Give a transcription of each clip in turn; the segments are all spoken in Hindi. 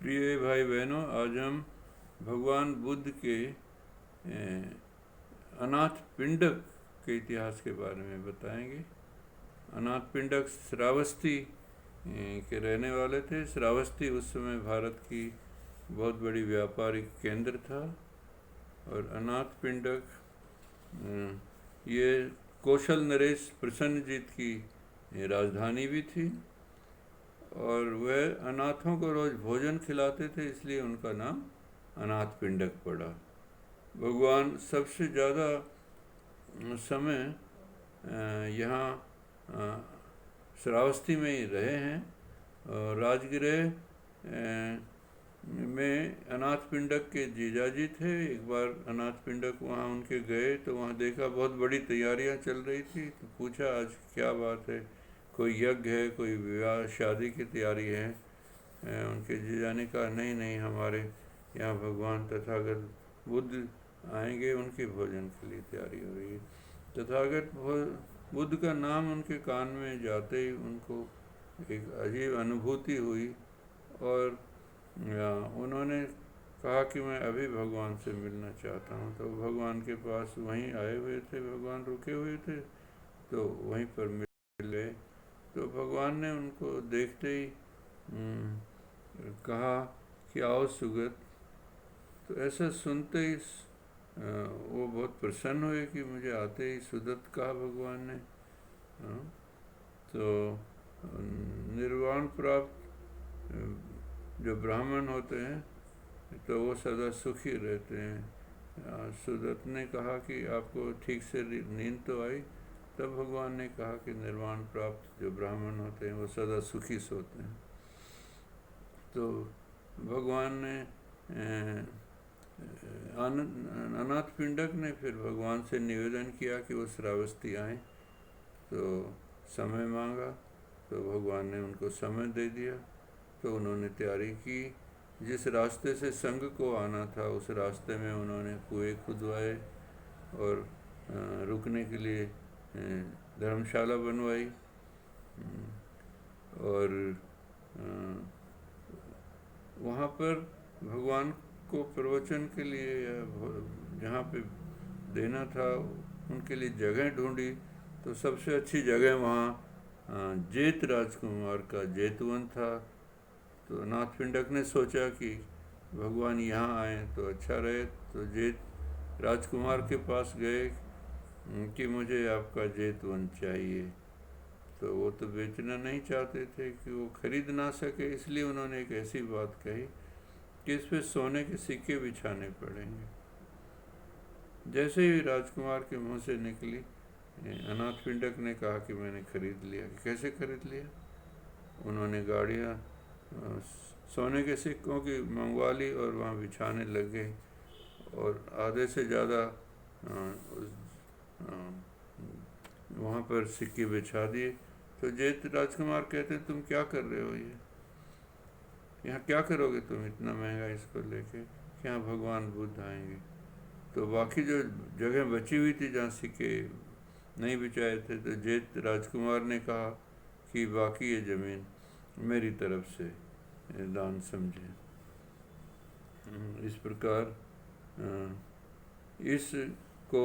प्रिय भाई बहनों, आज हम भगवान बुद्ध के अनाथ पिंडक के इतिहास के बारे में बताएंगे। अनाथ पिंडक श्रावस्ती के रहने वाले थे। श्रावस्ती उस समय भारत की बहुत बड़ी व्यापारिक केंद्र था। और अनाथ पिंडक ये कौशल नरेश प्रसन्नजीत की राजधानी भी थी। और वह अनाथों को रोज भोजन खिलाते थे, इसलिए उनका नाम अनाथ पिंडक पड़ा। भगवान सबसे ज़्यादा समय यहाँ श्रावस्ती में ही रहे हैं। और राजगृह में अनाथ पिंडक के जीजाजी थे। एक बार अनाथ पिंडक वहाँ उनके गए तो वहाँ देखा बहुत बड़ी तैयारियाँ चल रही थी। तो पूछा, आज क्या बात है, कोई यज्ञ है, कोई विवाह शादी की तैयारी है? उनके जीजा ने कहा, नहीं नहीं, हमारे यहाँ भगवान तथागत बुद्ध आएंगे, उनके भोजन के लिए तैयारी हो रही है। तथागत बुद्ध का नाम उनके कान में जाते ही उनको एक अजीब अनुभूति हुई। और उन्होंने कहा कि मैं अभी भगवान से मिलना चाहता हूँ। तो भगवान के पास वहीं आए हुए थे, भगवान रुके हुए थे, तो वहीं पर मिले। तो भगवान ने उनको देखते ही कहा कि आओ सुगत। तो ऐसा सुनते ही वो बहुत प्रसन्न हुए कि मुझे आते ही सुदत्त कहा भगवान ने। तो निर्वाण प्राप्त जो ब्राह्मण होते हैं तो वो सदा सुखी रहते हैं। सुदत्त ने कहा कि आपको ठीक से नींद तो आई? तब भगवान ने कहा कि निर्वाण प्राप्त जो ब्राह्मण होते हैं वो सदा सुखी सोते हैं। तो भगवान ने अनाथ पिंडक ने फिर भगवान से निवेदन किया कि वो श्रावस्ती आए। तो समय मांगा, तो भगवान ने उनको समय दे दिया। तो उन्होंने तैयारी की। जिस रास्ते से संघ को आना था उस रास्ते में उन्होंने कुएं खुदवाए और रुकने के लिए धर्मशाला बनवाई। और वहाँ पर भगवान को प्रवचन के लिए या जहाँ पे देना था उनके लिए जगह ढूंढी। तो सबसे अच्छी जगह वहाँ जेत राजकुमार का जेतवन था। तो अनाथ पिंडक ने सोचा कि भगवान यहाँ आए तो अच्छा रहे। तो जेत राजकुमार के पास गए कि मुझे आपका जेतवन चाहिए। तो वो तो बेचना नहीं चाहते थे कि वो खरीद ना सके, इसलिए उन्होंने एक ऐसी बात कही कि इस पर सोने के सिक्के बिछाने पड़ेंगे। जैसे ही राजकुमार के मुंह से निकली, अनाथ पिंडक ने कहा कि मैंने खरीद लिया। कैसे खरीद लिया? उन्होंने गाड़ियाँ सोने के सिक्कों की मंगवा ली और वहाँ बिछाने लग गए। और आधे से ज़्यादा वहाँ पर सिक्के बिछा दिए। तो जेठ राजकुमार कहते, तुम क्या कर रहे हो? ये यहाँ क्या करोगे तुम इतना महंगा इसको लेके? यहाँ भगवान बुद्ध आएंगे। तो बाकी जो जगह बची हुई थी जहाँ सिक्के नहीं बिछाए थे, तो जेठ राजकुमार ने कहा कि बाकी ये ज़मीन मेरी तरफ से दान समझे। इस प्रकार इसको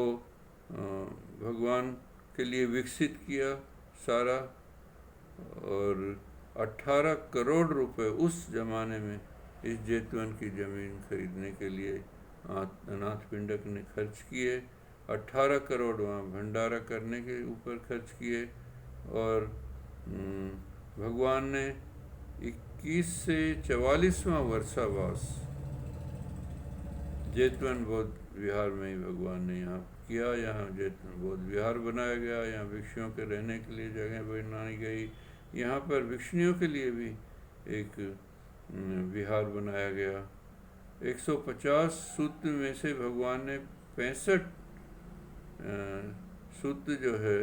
भगवान के लिए विकसित किया सारा। और 18 करोड़ रुपए उस ज़माने में इस जेतवन की ज़मीन खरीदने के लिए अनाथ पिंडक ने खर्च किए। 18 करोड़ वहाँ भंडारा करने के ऊपर खर्च किए। और भगवान ने 21 से 44वां वर्षावास जेतवन बौद्ध विहार में ही भगवान ने यहाँ किया। यहाँ जेतवन बौद्ध विहार बनाया गया। यहाँ भिक्षुओं के रहने के लिए जगह बनाई गई। यहाँ पर भिक्षुओं के लिए भी एक विहार बनाया गया। 150 सूत्र में से भगवान ने 65 सूत्र जो है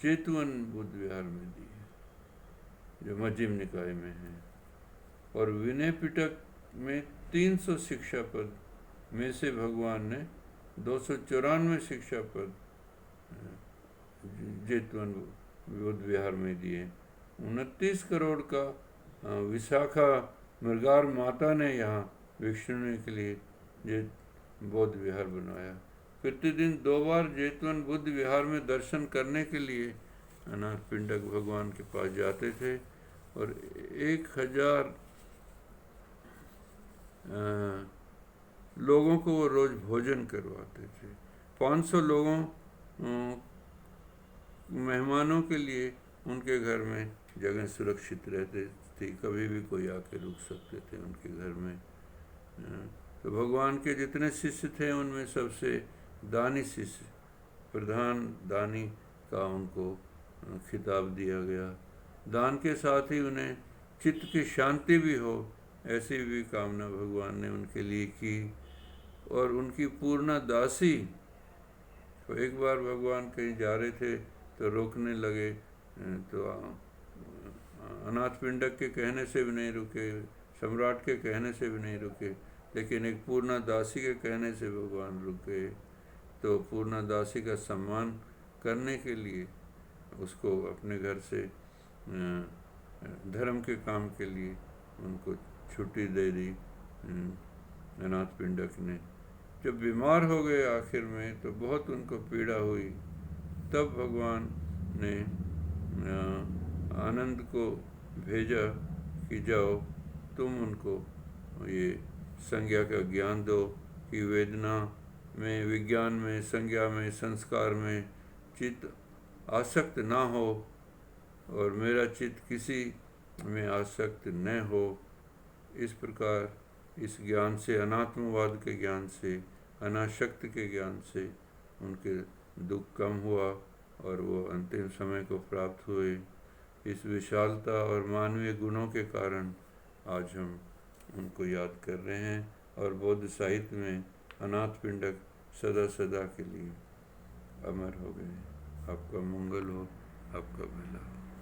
जेतवन बुद्ध विहार में दी है, जो मध्यम निकाय में है। और विनय पिटक में 300 शिक्षा पद में से भगवान ने 294 शिक्षा पद जेतवन बुद्ध विहार में दिए। 29 करोड़ का विशाखा मृगार माता ने यहाँ भिक्षुणी के लिए ये बौद्ध विहार बनवाया। प्रतिदिन 2 बार जेतवन बुद्ध विहार में दर्शन करने के लिए अनाथ पिंडक भगवान के पास जाते थे और 1000 लोगों को वो रोज भोजन करवाते थे। 500 लोगों मेहमानों के लिए उनके घर में जगह सुरक्षित रहते थी, कभी भी कोई आके रुक सकते थे उनके घर में। तो भगवान के जितने शिष्य थे उनमें सबसे दानी शिष्य, प्रधान दानी का उनको खिताब दिया गया। दान के साथ ही उन्हें चित्त की शांति भी हो, ऐसी भी कामना भगवान ने उनके लिए की। और उनकी पूर्ण दासी, तो एक बार भगवान कहीं जा रहे थे तो रोकने लगे, तो अनाथ पिंडक के कहने से भी नहीं रुके, सम्राट के कहने से भी नहीं रुके, लेकिन एक पूर्णा दासी के कहने से भगवान रुक गए। तो पूर्णा दासी का सम्मान करने के लिए उसको अपने घर से धर्म के काम के लिए उनको छुट्टी दे दी अनाथ पिंडक ने। जब बीमार हो गए आखिर में तो बहुत उनको पीड़ा हुई, तब भगवान ने आनंद को भेजा कि जाओ तुम उनको ये संज्ञा का ज्ञान दो कि वेदना में, विज्ञान में, संज्ञा में, संस्कार में चित्त आसक्त ना हो और मेरा चित्त किसी में आसक्त न हो। इस प्रकार इस ज्ञान से, अनात्मवाद के ज्ञान से, अनासक्त के ज्ञान से उनके दुख कम हुआ और वो अंतिम समय को प्राप्त हुए। इस विशालता और मानवीय गुणों के कारण आज हम उनको याद कर रहे हैं और बौद्ध साहित्य में अनाथ पिंडक सदा सदा के लिए अमर हो गए। आपका मंगल हो, आपका भला हो।